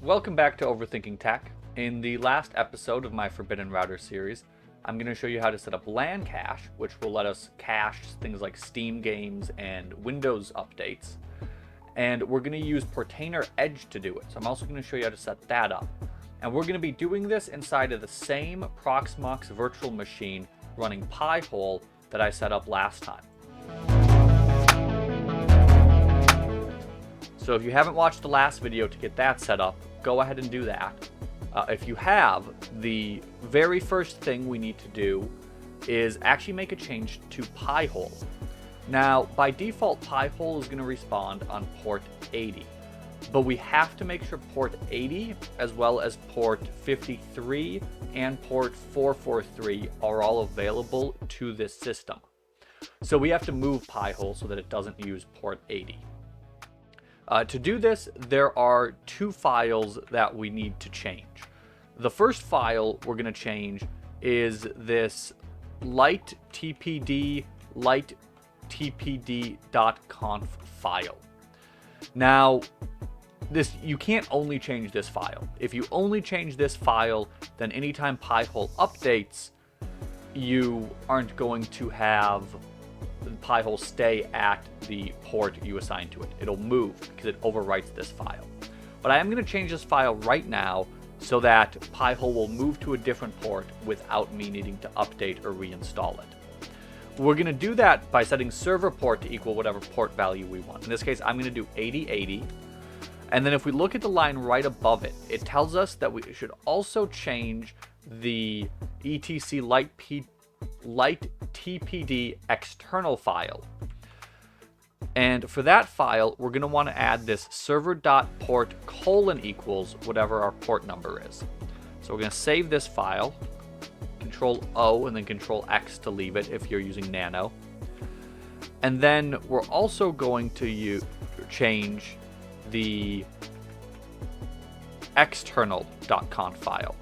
Welcome back to Overthinking Tech. In the last episode of my Forbidden Router series, I'm going to show you how to set up LanCache, which will let us cache things like Steam games and Windows updates. And we're going to use portainer-ce to do it. So I'm also going to show you how to set that up. And we're going to be doing this inside of the same Proxmox virtual machine running PiHole that I set up last time. So if you haven't watched the last video to get that set up, go ahead and do that. If you have, the very first thing we need to do is actually make a change to PiHole. Now, by default, PiHole is going to respond on port 80, but we have to make sure port 80, as well as port 53 and port 443 are all available to this system. So we have to move PiHole so that it doesn't use port 80. To do this, there are two files that we need to change. The first file we're going to change is this lighttpd.conf file. Now, you can't only change this file. If you only change this file, then anytime PiHole updates, you aren't going to have PiHole stay at the port you assign to it. It'll move because it overwrites this file. But I am going to change this file right now so that PiHole will move to a different port without me needing to update or reinstall it. We're going to do that by setting server port to equal whatever port value we want. In this case, I'm going to do 8080. And then if we look at the line right above it, it tells us that we should also change the etc lighttpd external file. And for that file, we're going to want to add this server.port : equals whatever our port number is. So we're going to save this file, Control O and then Control X to leave it if you're using Nano. And then we're also going to change the external.conf file.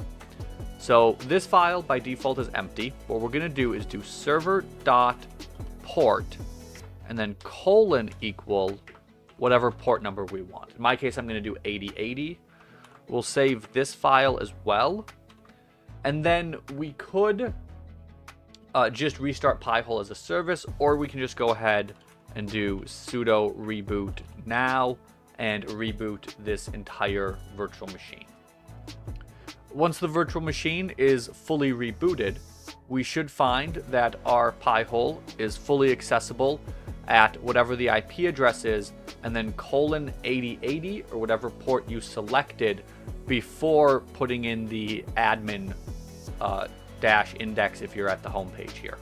So this file by default is empty. What we're going to do is do server.port and then : equal whatever port number we want. In my case, I'm going to do 8080. We'll save this file as well. And then we could just restart PiHole as a service, or we can just go ahead and do sudo reboot now and reboot this entire virtual machine. Once the virtual machine is fully rebooted, we should find that our PiHole is fully accessible at whatever the IP address is, and then : 8080 or whatever port you selected before putting in the admin dash index if you're at the home page here.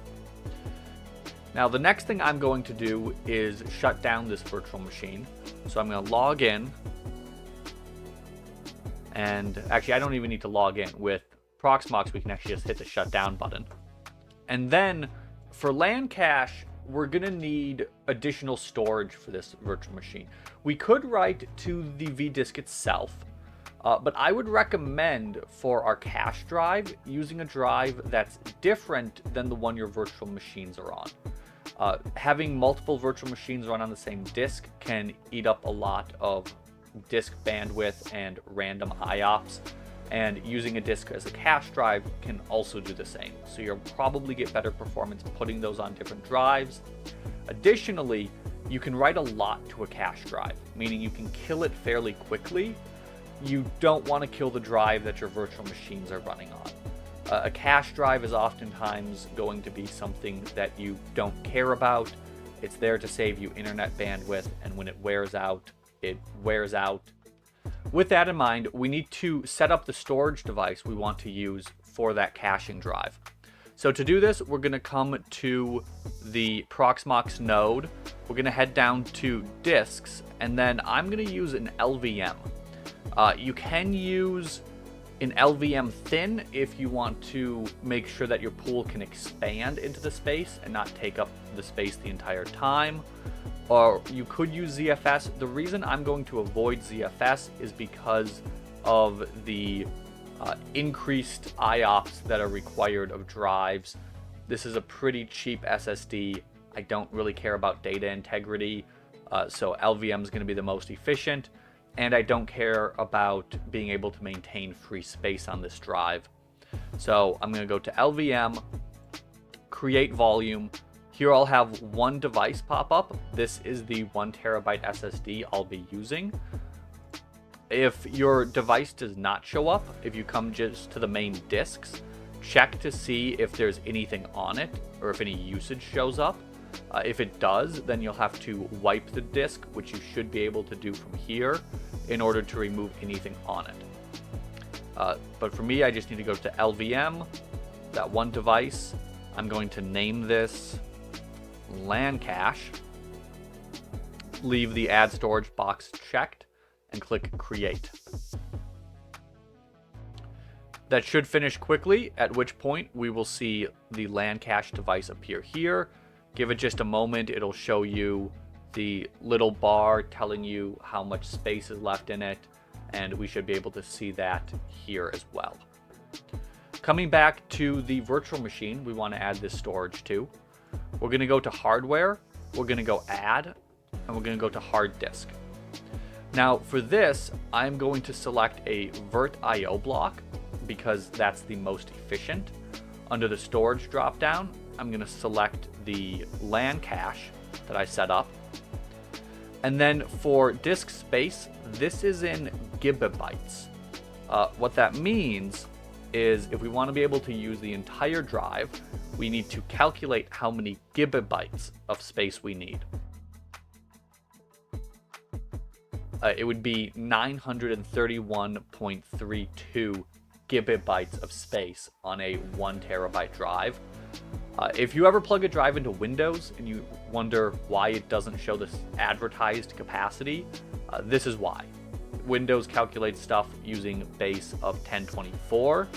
Now the next thing I'm going to do is shut down this virtual machine. So I'm going to log in. And actually, I don't even need to log in. With Proxmox, we can actually just hit the shutdown button. And then for LanCache, we're going to need additional storage for this virtual machine. We could write to the vdisk itself, but I would recommend for our cache drive using a drive that's different than the one your virtual machines are on. Having multiple virtual machines run on the same disk can eat up a lot of disk bandwidth and random IOPS, and using a disk as a cache drive can also do the same. So you'll probably get better performance putting those on different drives. Additionally, you can write a lot to a cache drive, meaning you can kill it fairly quickly. You don't want to kill the drive that your virtual machines are running on. A cache drive is oftentimes going to be something that you don't care about. It's there to save you internet bandwidth, and when it wears out, it wears out. With that in mind, we need to set up the storage device we want to use for that caching drive. So to do this, we're going to come to the Proxmox node. We're going to head down to disks, and then I'm going to use an LVM. You can use an LVM thin if you want to make sure that your pool can expand into the space and not take up the space the entire time. Or you could use ZFS. The reason I'm going to avoid ZFS is because of the increased IOPS that are required of drives. This is a pretty cheap SSD. I don't really care about data integrity, so LVM is going to be the most efficient. and I don't care about being able to maintain free space on this drive. So I'm going to go to LVM, create volume. Here I'll have one device pop up. This is the 1 terabyte SSD I'll be using. If your device does not show up, if you come just to the main disks, check to see if there's anything on it or if any usage shows up. If it does, then you'll have to wipe the disk, which you should be able to do from here in order to remove anything on it. But for me, I just need to go to LVM, that one device. I'm going to name this LanCache, leave the add storage box checked, and click create. That should finish quickly, at which point we will see the LanCache device appear here. Give it just a moment, it'll show you the little bar telling you how much space is left in it, and we should be able to see that here as well. Coming back to the virtual machine we want to add this storage to, we're going to go to hardware, we're going to go add, and we're going to go to hard disk. Now for this, I'm going to select a VirtIO block because that's the most efficient. Under the storage dropdown, I'm going to select the LanCache that I set up. And then for disk space, this is in gigabytes. What that means is if we want to be able to use the entire drive, we need to calculate how many gigabytes of space we need. It would be 931.32 gigabytes of space on a 1 terabyte drive. If you ever plug a drive into Windows and you wonder why it doesn't show this advertised capacity, this is why. Windows calculates stuff using a base of 1024,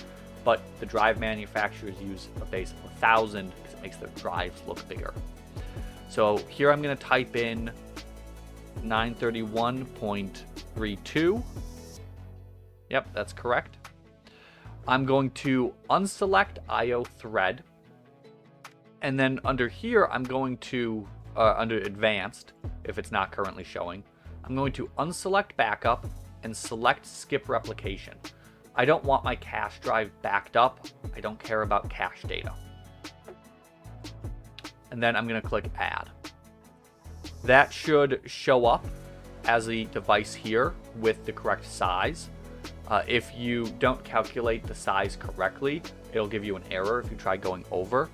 but the drive manufacturers use a base of 1000 because it makes their drives look bigger. So here I'm going to type in 931.32. Yep, that's correct. I'm going to unselect IO thread. And then under here, I'm going to, under advanced, if it's not currently showing, I'm going to unselect backup and select skip replication. I don't want my cache drive backed up. I don't care about cache data. And then I'm going to click add. That should show up as a device here with the correct size. If you don't calculate the size correctly, it'll give you an error if you try going over.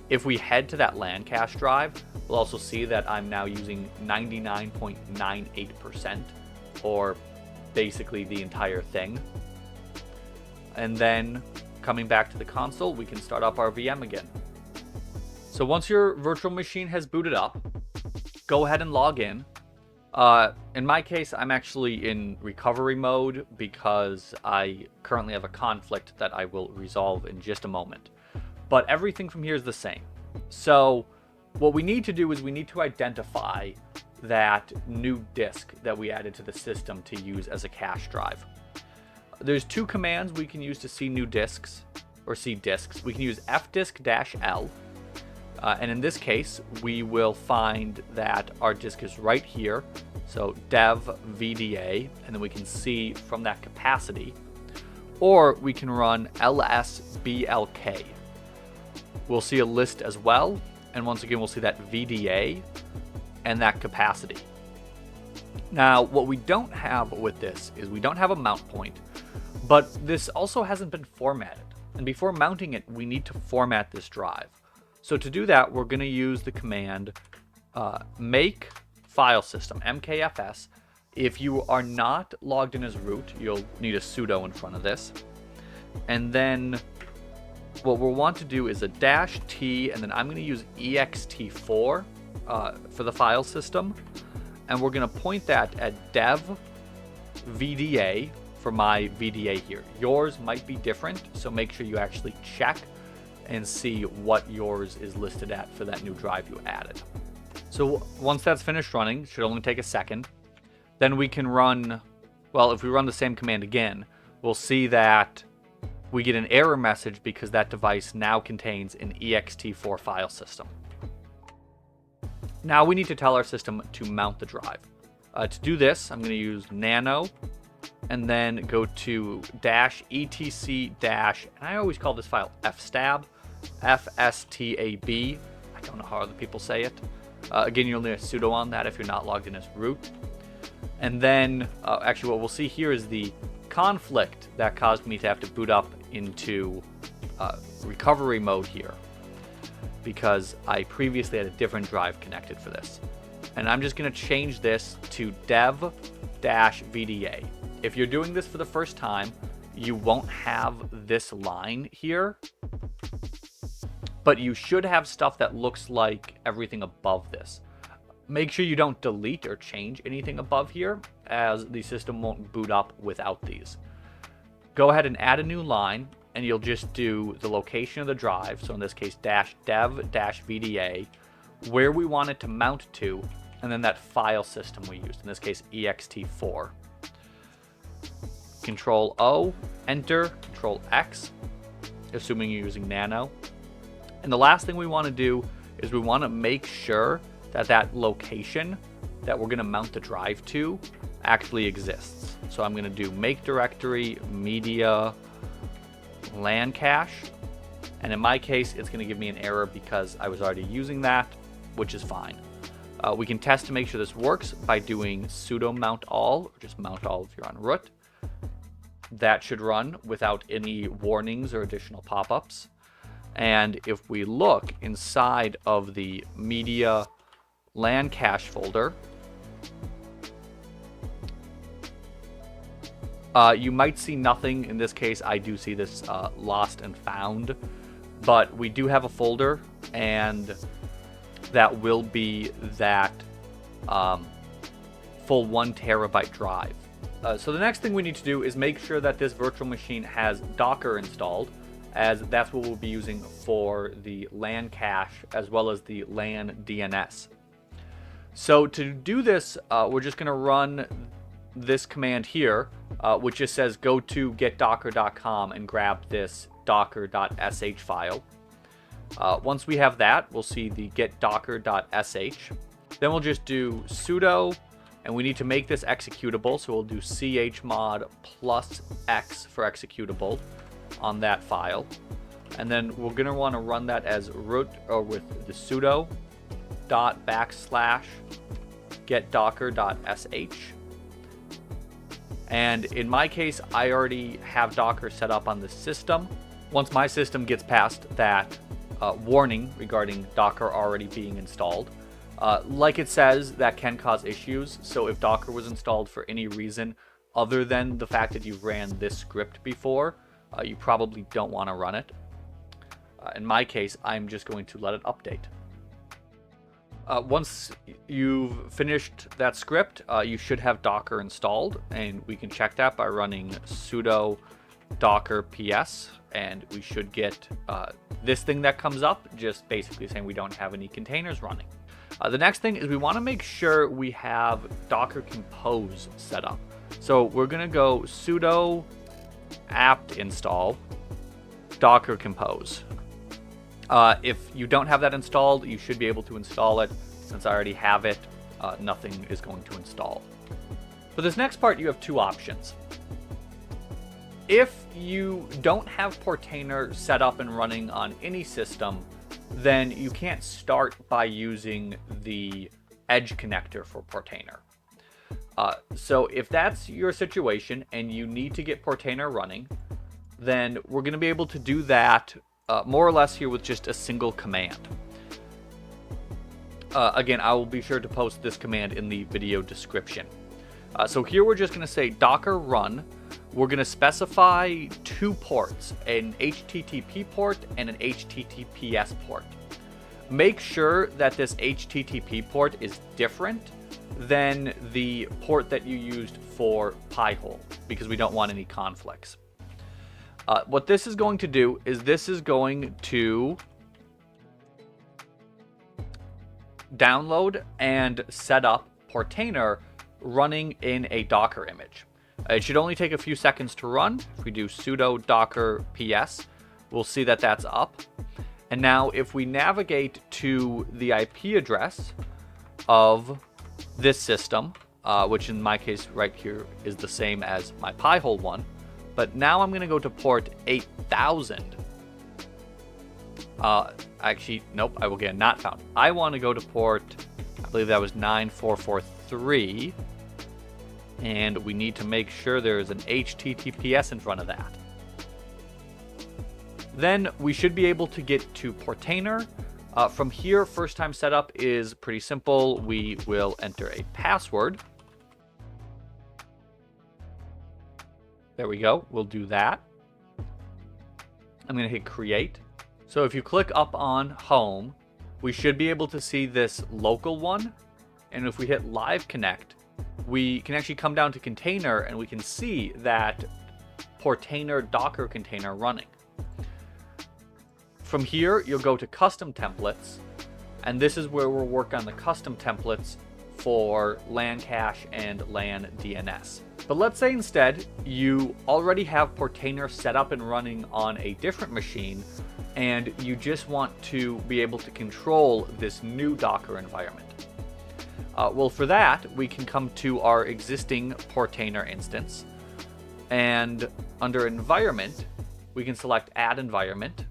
If we head to that LanCache drive, we'll also see that I'm now using 99.98%, or basically the entire thing. And then coming back to the console, we can start up our VM again. So once your virtual machine has booted up, go ahead and log in. In my case, I'm actually in recovery mode because I currently have a conflict that I will resolve in just a moment. But everything from here is the same. So what we need to do is we need to identify that new disk that we added to the system to use as a cache drive. There's two commands we can use to see new disks, or see disks. We can use fdisk-l, and in this case, we will find that our disk is right here. So dev VDA, and then we can see from that capacity. Or we can run lsblk. We'll see a list as well, and once again we'll see that VDA and that capacity. Now what we don't have with this is we don't have a mount point, but this also hasn't been formatted, and before mounting it we need to format this drive. So to do that, we're going to use the command make file system, mkfs. If you are not logged in as root, you'll need a sudo in front of this. And then what we'll want to do is a -t, and then I'm going to use ext4 for the file system. And we're going to point that at dev VDA for my VDA here. Yours might be different, so make sure you actually check and see what yours is listed at for that new drive you added. So once that's finished running, it should only take a second. Then we can run, well, if we run the same command again, we'll see that we get an error message because that device now contains an ext4 file system. Now we need to tell our system to mount the drive. To do this, I'm going to use nano and then go to -etc- and I always call this file fstab, FSTAB. I don't know how other people say it. Again, you'll need a sudo on that if you're not logged in as root. And then, actually what we'll see here is the conflict that caused me to have to boot up into recovery mode here, because I previously had a different drive connected for this. And I'm just going to change this to dev-vda. If you're doing this for the first time, you won't have this line here, but you should have stuff that looks like everything above this. Make sure you don't delete or change anything above here, as the system won't boot up without these. Go ahead and add a new line, and you'll just do the location of the drive, so in this case -dev-vda, where we want it to mount to, and then that file system we used, in this case ext4. Control O, enter, Control X, assuming you're using nano. And the last thing we want to do is we want to make sure that that location that we're going to mount the drive to actually exists. So I'm going to do make directory media LanCache, and in my case it's going to give me an error because I was already using that, which is fine. We can test to make sure this works by doing sudo mount all, or just mount all if you're on root. That should run without any warnings or additional pop-ups. And if we look inside of the media LanCache folder, you might see nothing. In this case, I do see this lost and found, but we do have a folder, and that will be that full 1 terabyte drive. So the next thing we need to do is make sure that this virtual machine has Docker installed, as that's what we'll be using for the LanCache as well as the LAN-DNS. So to do this, we're just going to run this command here, which just says go to getdocker.com and grab this docker.sh file. Once we have that, we'll see the getdocker.sh. Then we'll just do sudo, and we need to make this executable, so we'll do chmod +x for executable on that file. And then we're going to want to run that as root, or with the sudo /getdocker.sh. And in my case, I already have Docker set up on the system. Once my system gets past that warning regarding Docker already being installed, like it says, that can cause issues. So if Docker was installed for any reason other than the fact that you've ran this script before, you probably don't want to run it. In my case, I'm just going to let it update. Once you've finished that script, you should have Docker installed, and we can check that by running sudo docker ps, and we should get this thing that comes up, just basically saying we don't have any containers running. The next thing is we want to make sure we have Docker Compose set up. So we're going to go sudo apt install Docker Compose. If you don't have that installed, you should be able to install it. Since I already have it, nothing is going to install. For this next part, you have two options. If you don't have Portainer set up and running on any system, then you can't start by using the edge connector for Portainer. So if that's your situation and you need to get Portainer running, then we're going to be able to do that more or less here with just a single command. Again, I will be sure to post this command in the video description. So here we're just going to say docker run. We're going to specify two ports, an HTTP port and an HTTPS port. Make sure that this HTTP port is different than the port that you used for PiHole, because we don't want any conflicts. What this is going to do is this is going to download and set up Portainer running in a Docker image. It should only take a few seconds to run. If we do sudo docker ps, we'll see that that's up. And now if we navigate to the IP address of this system, which in my case right here is the same as my PiHole one. But now I'm going to go to port 8000. Actually, nope, I will get not found. I want to go to port, I believe that was 9443. And we need to make sure there is an HTTPS in front of that. Then we should be able to get to Portainer. From here, first time setup is pretty simple. We will enter a password. There we go. We'll do that. I'm going to hit create. So if you click up on home, we should be able to see this local one. And if we hit live connect, we can actually come down to container and we can see that Portainer Docker container running. From here, you'll go to custom templates, and this is where we'll work on the custom templates for LanCache and LanDNS. But let's say instead you already have Portainer set up and running on a different machine, and you just want to be able to control this new Docker environment. Well, for that, we can come to our existing Portainer instance, and under environment, we can select add environment.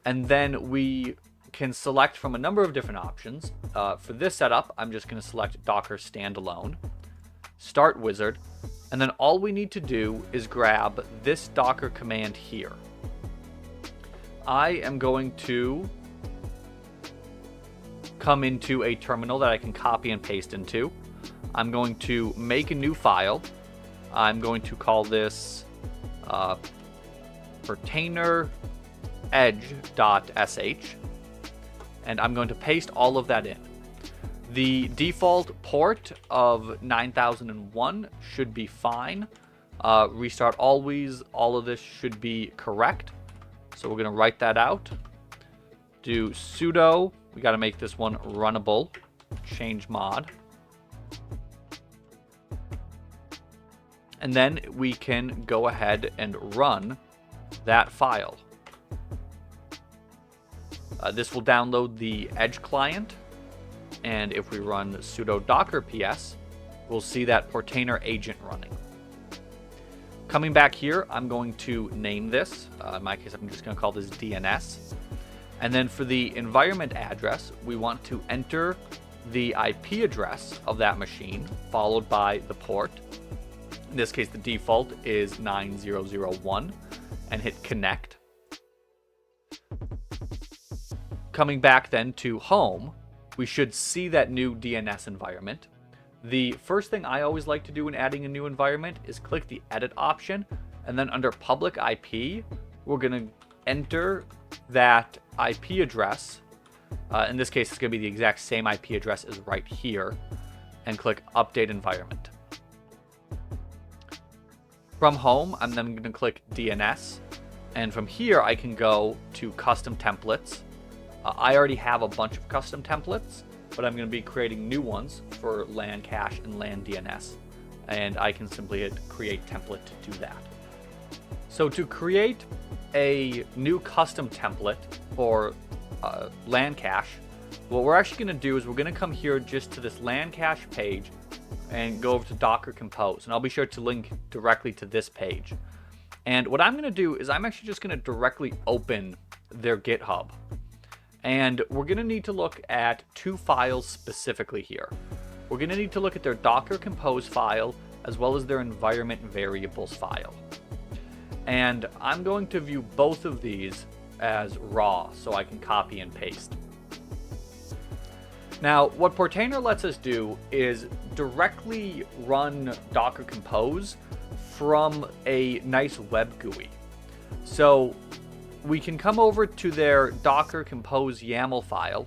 And then we can select from a number of different options. For this setup, I'm just going to select Docker standalone, start wizard, and then all we need to do is grab this Docker command here. I am going to come into a terminal that I can copy and paste into. I'm going to make a new file. I'm going to call this portainer-ce, and I'm going to paste all of that in. The default port of 9001 should be fine. Restart always, all of this should be correct. So we're going to write that out. Do sudo, we got to make this one runnable, change mod. And then we can go ahead and run that file. This will download the Edge client, and if we run sudo docker ps, we'll see that Portainer agent running. Coming back here, I'm going to name this. In my case, I'm just going to call this DNS. And then for the environment address, we want to enter the IP address of that machine, followed by the port. In this case, the default is 9001, and hit connect. Coming back then to home, we should see that new DNS environment. The first thing I always like to do when adding a new environment is click the edit option, and then under public IP, we're going to enter that IP address. In this case, it's going to be the exact same IP address as right here, and click update environment. From home, I'm then going to click DNS, and from here I can go to custom templates. I already have a bunch of custom templates, but I'm going to be creating new ones for LanCache and LanDNS, and I can simply hit create template to do that. So to create a new custom template for LanCache, what we're actually going to do is we're going to come here just to this LanCache page and go over to Docker Compose, and I'll be sure to link directly to this page. And what I'm going to do is I'm actually just going to directly open their GitHub. And we're going to need to look at two files specifically here. We're going to need to look at their Docker Compose file as well as their environment variables file. And I'm going to view both of these as raw so I can copy and paste. Now, what Portainer lets us do is directly run Docker Compose from a nice web GUI. So we can come over to their Docker Compose YAML file,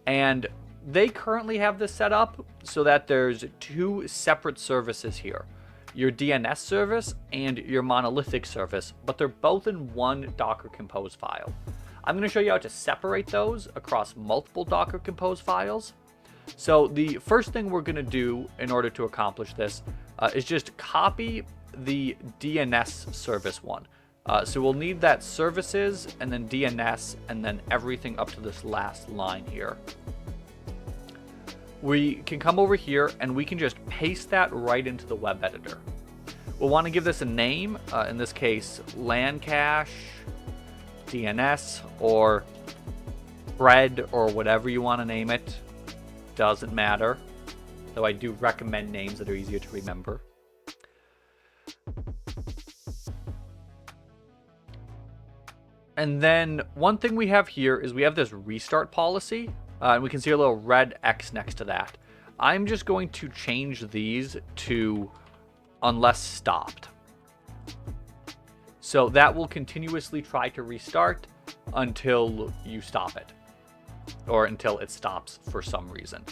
and they currently have this set up so that there's two separate services here, your DNS service and your monolithic service, but they're both in one Docker Compose file. I'm going to show you how to separate those across multiple Docker Compose files. So the first thing we're going to do in order to accomplish this is just copy the DNS service one. So we'll need that services and then DNS and then everything up to this last line here. we can come over here and we can just paste that right into the web editor. We'll want to give this a name, in this case, LanCache-DNS or Thread or whatever you want to name it. Doesn't matter, though I do recommend names that are easier to remember. And then one thing we have here is we have this restart policy, and we can see a little red X next to that. I'm just going to change these to unless stopped. So that will continuously try to restart until you stop it, or until it stops for some reason.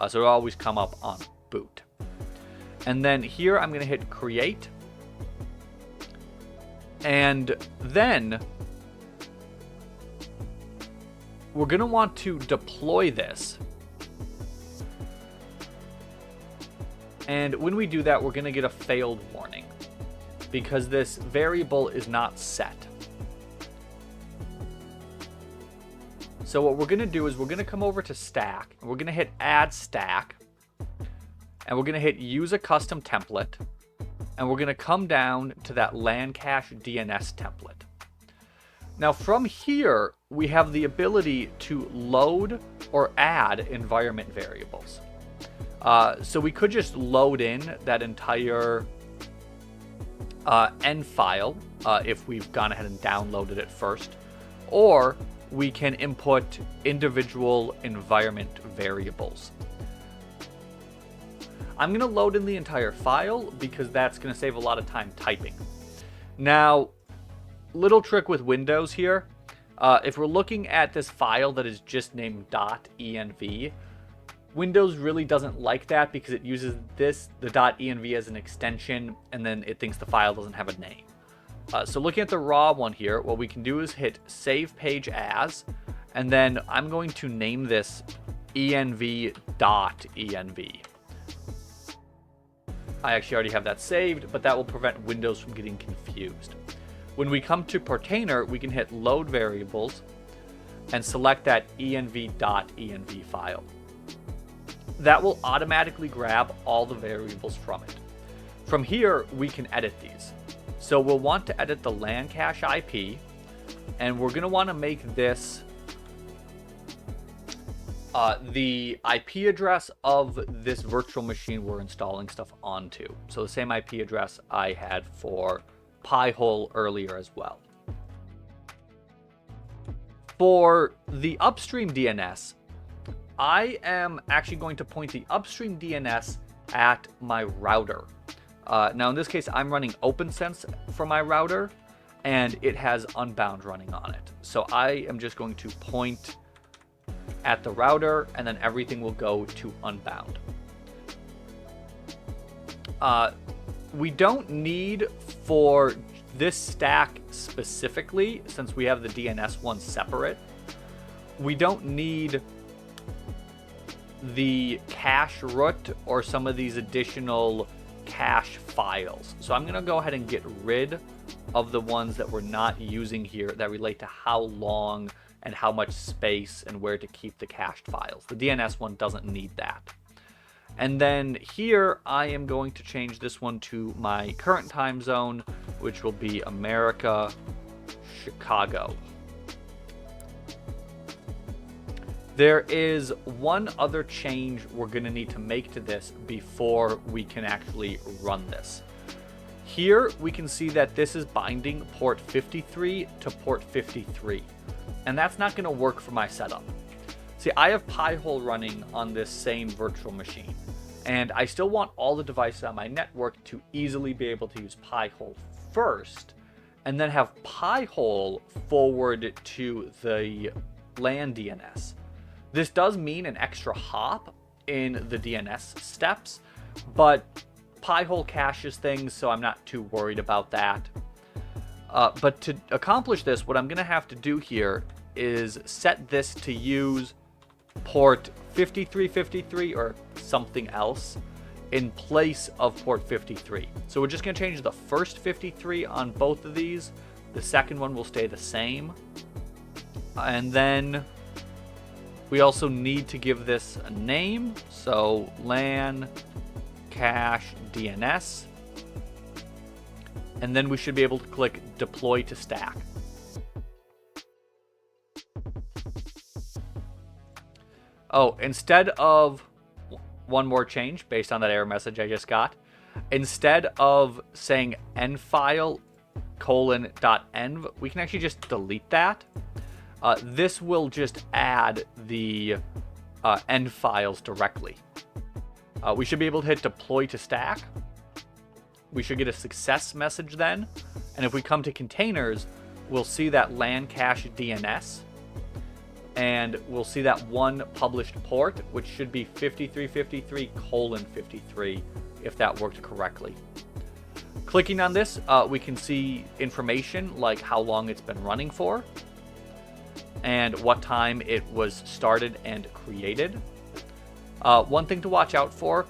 So it'll always come up on boot. And then here I'm going to hit create. And then we're going to want to deploy this. And when we do that, we're going to get a failed warning because this variable is not set. So what we're going to do is we're going to come over to stack and we're going to hit add stack and we're going to hit use a custom template and we're going to come down to that LanCache-DNS template. Now from here, we have the ability to load or add environment variables. So we could just load in that entire end file if we've gone ahead and downloaded it first, or we can input individual environment variables. I'm going to load in the entire file because that's going to save a lot of time typing. Now, little trick with Windows here. If we're looking at this file that is just named .env, Windows really doesn't like that because it uses the .env as an extension and then it thinks the file doesn't have a name. So looking at the raw one here, what we can do is hit save page as, and then I'm going to name this env.env. I actually already have that saved, but that will prevent Windows from getting confused. When we come to Portainer, we can hit load variables and select that env.env file. That will automatically grab all the variables from it. From here, we can edit these. So we'll want to edit the LanCache IP, and we're going to want to make this the IP address of this virtual machine we're installing stuff onto. So the same IP address I had for PiHole earlier as well. For the upstream DNS, I am actually going to point the upstream DNS at my router. Now in this case, I'm running OpenSense for my router, and it has Unbound running on it. So I am just going to point at the router, and then everything will go to Unbound. We don't need for this stack specifically, since we have the DNS one separate, we don't need the cache root or some of these additional cache files. So I'm going to go ahead and get rid of the ones that we're not using here that relate to how long and how much space and where to keep the cached files. The DNS one doesn't need that. And then here I am going to change this one to my current time zone, which will be America, Chicago. There is one other change we're going to need to make to this before we can actually run this. Here we can see that this is binding port 53 to port 53, and that's not going to work for my setup. See, I have PiHole running on this same virtual machine, and I still want all the devices on my network to easily be able to use PiHole first, and then have PiHole forward to the LAN DNS. This does mean an extra hop in the DNS steps, but PiHole caches things, so I'm not too worried about that. But to accomplish this, what I'm going to have to do here is set this to use port 5353 or something else in place of port 53. So we're just going to change the first 53 on both of these. The second one will stay the same. And then We also need to give this a name, so LanCache-DNS. And then we should be able to click deploy to stack. Oh, instead of one more change based on that error message I just got, instead of saying nfile:\env, we can actually just delete that. This will just add the end files directly. We should be able to hit deploy to stack. We should get a success message then. And if we come to containers, we'll see that LanCache-DNS. And we'll see that one published port, which should be 5353:53, if that worked correctly. Clicking on this, we can see information like how long it's been running for, and what time it was started and created. One thing to watch out for,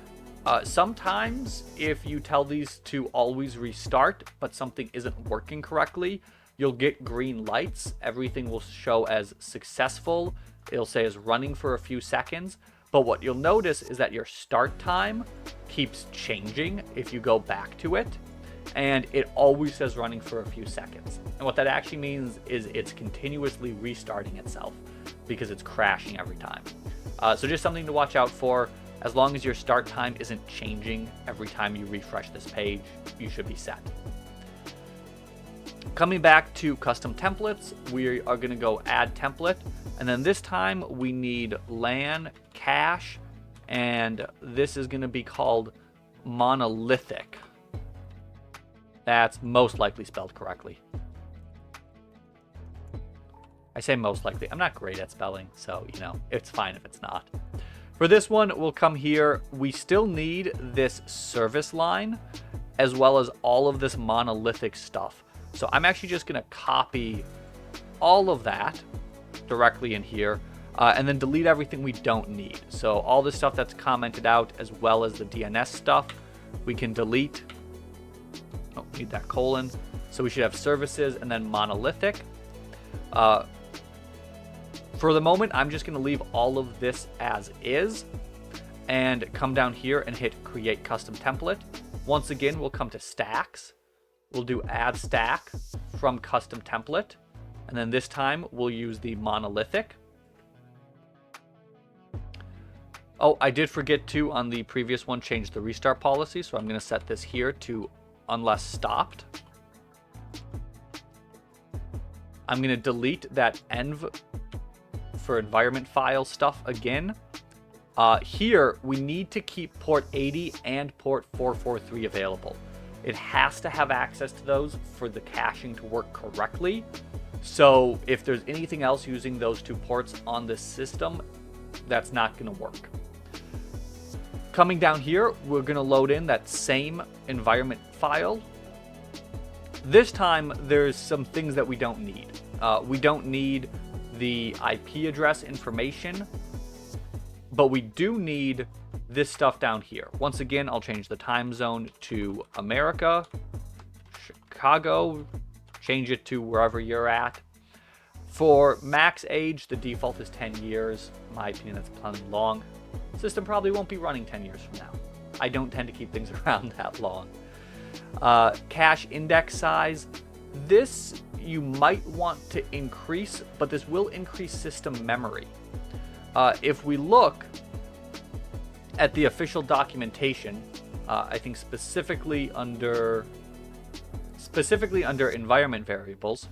sometimes if you tell these to always restart, but something isn't working correctly, you'll get green lights. Everything will show as successful. It'll say as running for a few seconds. But what you'll notice is that your start time keeps changing if you go back to it. And it always says running for a few seconds. And what that actually means is it's continuously restarting itself because it's crashing every time. So just something to watch out for. As long as your start time isn't changing every time you refresh this page, you should be set. Coming back to custom templates, we are going to go add template, and then this time we need LanCache, and this is going to be called Monolithic. That's most likely spelled correctly. I say most likely. I'm not great at spelling, so it's fine if it's not. For this one, we'll come here. We still need this service line as well as all of this monolithic stuff. So I'm actually just going to copy all of that directly in here and then delete everything we don't need. So all the stuff that's commented out as well as the DNS stuff, we can delete. Oh, need that colon. So we should have services and then monolithic. For the moment, I'm just going to leave all of this as is and come down here and hit create custom template. Once again, we'll come to stacks. We'll do add stack from custom template. And then this time we'll use the monolithic. Oh, I did forget to, on the previous one, change the restart policy. So I'm going to set this here to unless stopped. I'm going to delete that env for environment file stuff again. Here, we need to keep port 80 and port 443 available. It has to have access to those for the caching to work correctly. So if there's anything else using those two ports on this system, that's not going to work. Coming down here, we're going to load in that same environment file. This time, there's some things that we don't need. We don't need the IP address information, but we do need this stuff down here. Once again, I'll change the time zone to America, Chicago, change it to wherever you're at. For max age, the default is 10 years. In my opinion, that's plenty long. The system probably won't be running 10 years from now. I don't tend to keep things around that long. Cache index size. This you might want to increase, but this will increase system memory. If we look at the official documentation, I think specifically under environment variables,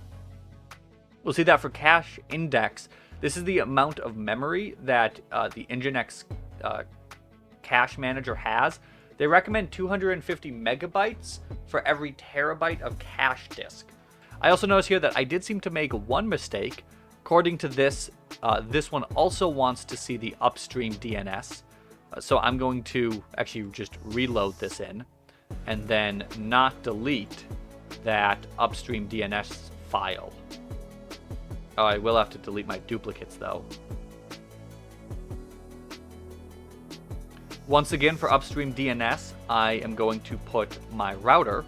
we'll see that for cache index, this is the amount of memory that the Nginx cache manager has. They recommend 250 megabytes for every terabyte of cache disk. I also notice here that I did seem to make one mistake. According to this, this one also wants to see the upstream DNS. So I'm going to actually just reload this in and then not delete that upstream DNS file. Oh, I will have to delete my duplicates though. Once again, for upstream DNS, I am going to put my router,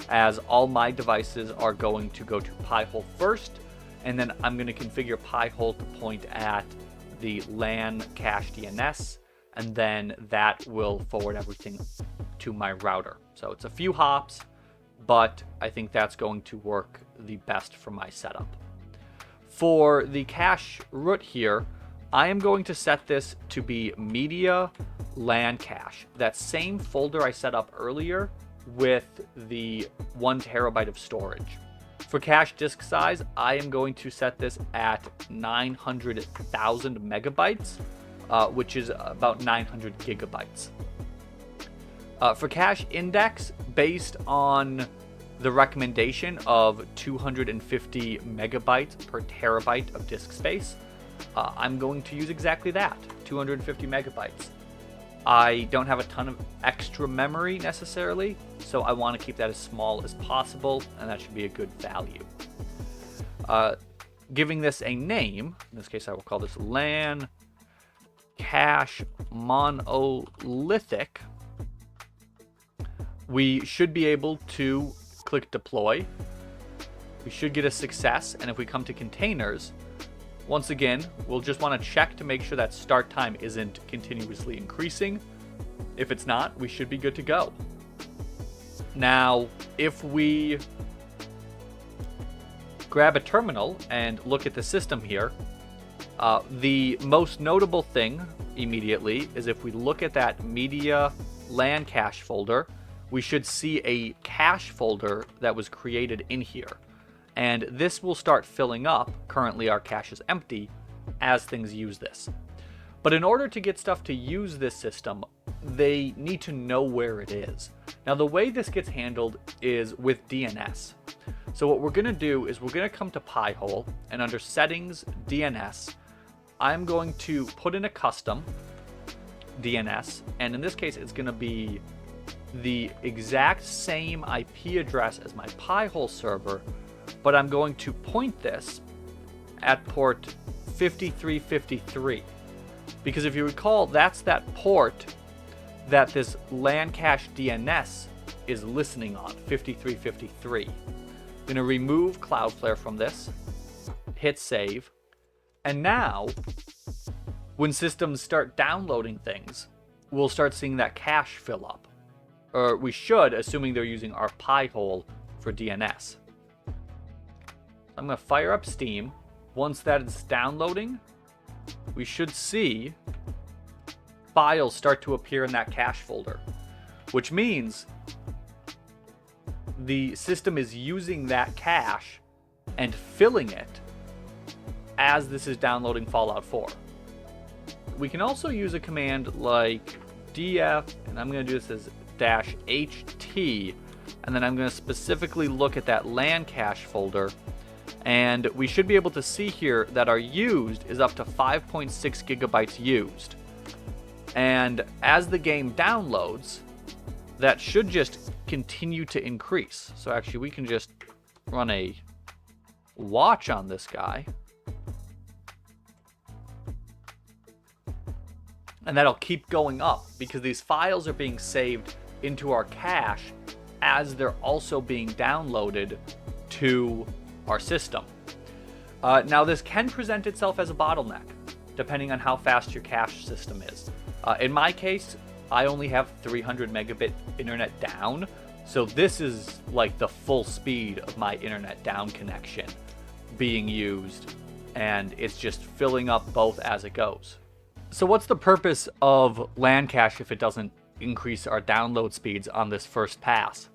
as all my devices are going to go to PiHole first, and then I'm going to configure PiHole to point at the LanCache-DNS, and then that will forward everything to my router. So it's a few hops, but I think that's going to work the best for my setup. For the cache root here, I am going to set this to be media LanCache, that same folder I set up earlier with the 1 terabyte of storage. For cache disk size, I am going to set this at 900,000 megabytes, which is about 900 gigabytes. For cache index, based on the recommendation of 250 megabytes per terabyte of disk space, I'm going to use exactly that, 250 megabytes. I don't have a ton of extra memory necessarily, so I want to keep that as small as possible, and that should be a good value. Giving this a name, in this case I will call this LanCache-Monolithic, we should be able to click deploy. We should get a success, and if we come to containers, once again, we'll just want to check to make sure that start time isn't continuously increasing. If it's not, we should be good to go. Now, if we grab a terminal and look at the system here, the most notable thing immediately is if we look at that media LanCache folder, we should see a cache folder that was created in here. And this will start filling up. Currently our cache is empty as things use this. But in order to get stuff to use this system, they need to know where it is. Now the way this gets handled is with DNS. So what we're going to do is we're going to come to PiHole, and under settings, DNS, I'm going to put in a custom DNS, and in this case it's going to be the exact same IP address as my PiHole server, but I'm going to point this at port 5353. Because if you recall, that's that port that this LanCache-DNS is listening on, 5353. I'm going to remove Cloudflare from this, hit save, and now when systems start downloading things, we'll start seeing that cache fill up. Or we should, assuming they're using our PiHole for DNS. I'm going to fire up Steam. Once that is downloading, we should see files start to appear in that cache folder, which means the system is using that cache and filling it as this is downloading Fallout 4. We can also use a command like df, and I'm going to do this as -ht, and then I'm going to specifically look at that LanCache folder, and we should be able to see here that our used is up to 5.6 gigabytes used. And as the game downloads, that should just continue to increase. So actually we can just run a watch on this guy, and that'll keep going up because these files are being saved into our cache as they're also being downloaded to our system. Now this can present itself as a bottleneck depending on how fast your cache system is. In my case, I only have 300 megabit internet down, so this is like the full speed of my internet down connection being used, and it's just filling up both as it goes. So what's the purpose of LanCache if it doesn't increase our download speeds on this first pass?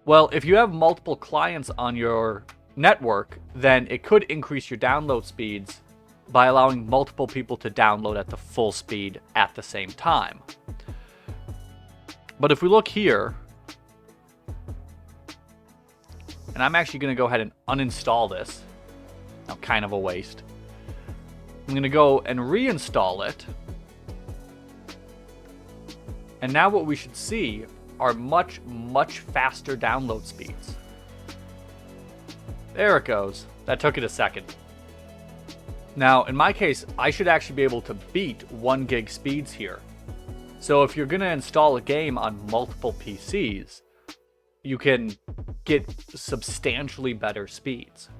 Well, if you have multiple clients on your network, then it could increase your download speeds by allowing multiple people to download at the full speed at the same time. But if we look here, and I'm actually going to go ahead and uninstall this, now kind of a waste. I'm going to go and reinstall it. And now what we should see are much, much faster download speeds. There it goes. That took it a second. Now, in my case, I should actually be able to beat 1 gig speeds here. So if you're going to install a game on multiple PCs, you can get substantially better speeds.